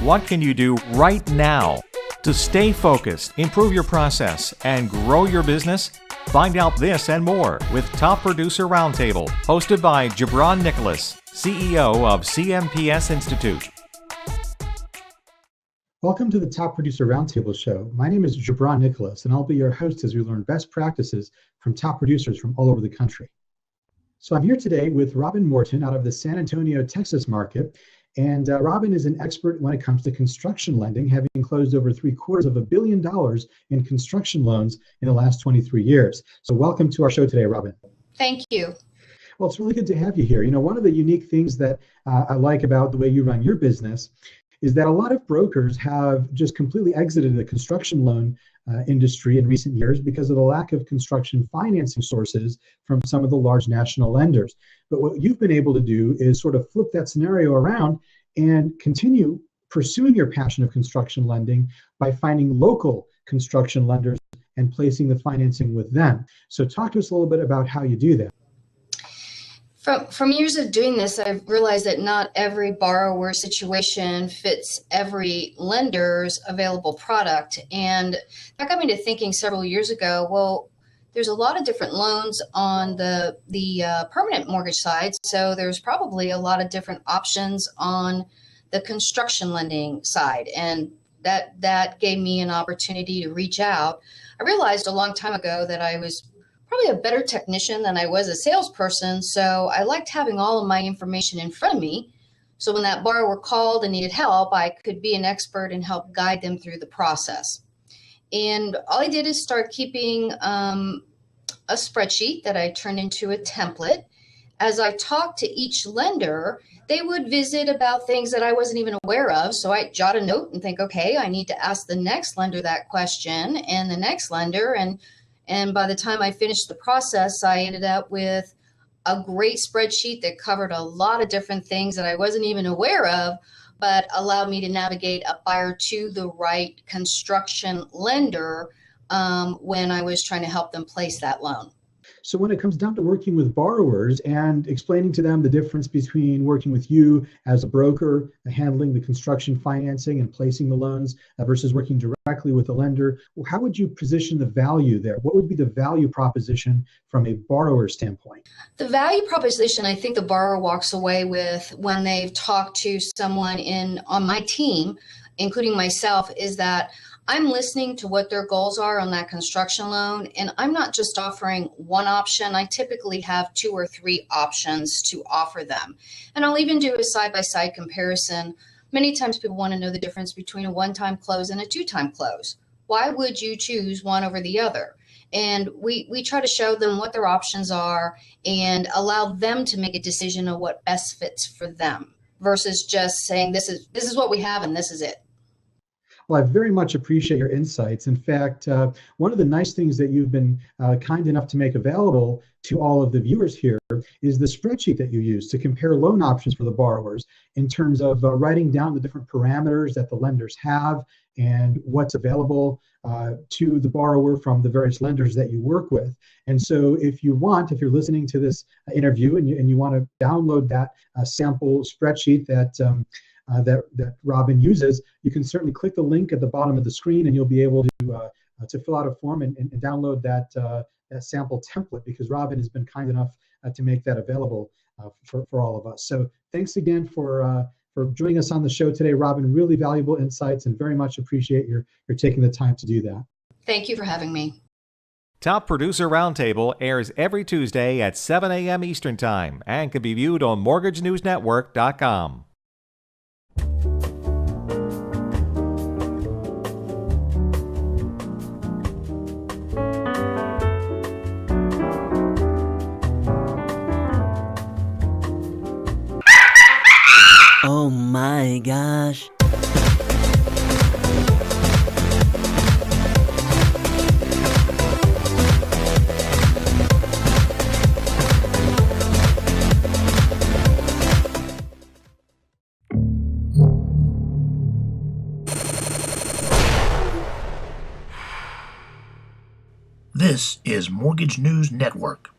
What can you do right now to stay focused, improve your process, and grow your business? Find out this and more with Top Producer Roundtable, hosted by Gibran Nicholas, CEO of CMPS Institute. Welcome to the Top Producer Roundtable show. My name is Gibran Nicholas, and I'll be your host as we learn best practices from top producers from all over the country. So I'm here today with Robin Morton out of the San Antonio, Texas market. And Robin is an expert when it comes to construction lending, having closed over $750 million in construction loans in the last 23 years. So welcome to our show today, Robin. Thank you. Well, it's really good to have you here. You know, one of the unique things that I like about the way you run your business is that a lot of brokers have just completely exited the construction loan industry in recent years because of the lack of construction financing sources from some of the large national lenders. But what you've been able to do is sort of flip that scenario around and continue pursuing your passion of construction lending by finding local construction lenders and placing the financing with them. So talk to us a little bit about how you do that. From years of doing this, I've realized that not every borrower situation fits every lender's available product. And that got me to thinking several years ago, well, there's a lot of different loans on the permanent mortgage side. So there's probably a lot of different options on the construction lending side. And that gave me an opportunity to reach out. I realized a long time ago that I was probably a better technician than I was a salesperson. So I liked having all of my information in front of me. So when that borrower called and needed help, I could be an expert and help guide them through the process. And all I did is start keeping a spreadsheet that I turned into a template. As I talked to each lender, they would visit about things that I wasn't even aware of. So I jot a note and think, okay, I need to ask the next lender that question and the next lender. And by the time I finished the process, I ended up with a great spreadsheet that covered a lot of different things that I wasn't even aware of, but allowed me to navigate a buyer to the right construction lender when I was trying to help them place that loan. So when it comes down to working with borrowers and explaining to them the difference between working with you as a broker, handling the construction financing and placing the loans versus working directly with a lender, how would you position the value there? What would be the value proposition from a borrower standpoint? The value proposition I think the borrower walks away with when they've talked to someone on my team, including myself, is that I'm listening to what their goals are on that construction loan, and I'm not just offering one option. I typically have 2 or 3 options to offer them. And I'll even do a side-by-side comparison. Many times people want to know the difference between a one-time close and a 2-time close. Why would you choose one over the other? And we try to show them what their options are and allow them to make a decision on what best fits for them versus just saying this is what we have and this is it. Well, I very much appreciate your insights. In fact, one of the nice things that you've been kind enough to make available to all of the viewers here is the spreadsheet that you use to compare loan options for the borrowers in terms of writing down the different parameters that the lenders have and what's available to the borrower from the various lenders that you work with. And so if you're listening to this interview and you want to download that sample spreadsheet that Robin uses, you can certainly click the link at the bottom of the screen and you'll be able to fill out a form and download that sample template, because Robin has been kind enough to make that available for all of us. So thanks again for joining us on the show today, Robin. Really valuable insights and very much appreciate your taking the time to do that. Thank you for having me. Top Producer Roundtable airs every Tuesday at 7 a.m. Eastern Time and can be viewed on MortgageNewsNetwork.com. Oh my gosh. This is Mortgage News Network.